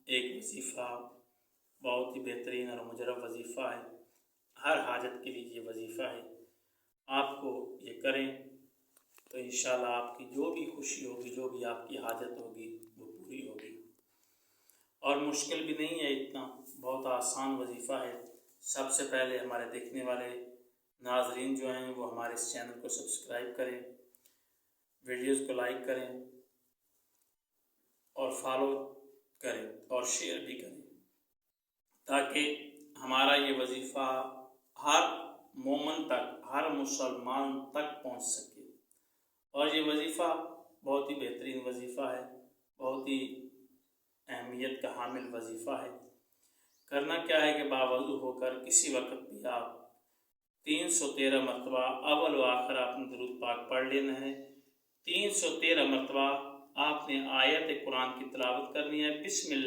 ایک وظیفہ بہت ہی بہترین اور مجرب وظیفہ ہے۔ ہر حاجت کے لیے یہ وظیفہ ہے، آپ کو یہ کریں تو انشاءاللہ آپ کی جو بھی خوشی ہوگی، جو بھی آپ کی حاجت ہوگی وہ پوری ہوگی۔ اور مشکل بھی نہیں ہے اتنا، بہت آسان وظیفہ ہے۔ سب سے پہلے ہمارے دیکھنے والے ناظرین جو ہیں وہ ہمارے اس چینل کو سبسکرائب کریں، ویڈیوز کو لائک کریں اور فالو کریں اور شیئر بھی کریں، تاکہ ہمارا یہ وظیفہ ہر مومن تک، ہر مسلمان تک پہنچ سکے۔ اور یہ وظیفہ بہت ہی بہترین وظیفہ ہے، بہت ہی اہمیت کا حامل وظیفہ ہے۔ کرنا کیا ہے کہ باوضو ہو کر کسی وقت بھی آپ 313 مرتبہ اول و آخر آپ نے درود پاک پڑھ لینا ہے۔ 313 مرتبہ آپ نے آیت قرآن کی تلاوت کرنی ہے، بسم اللہ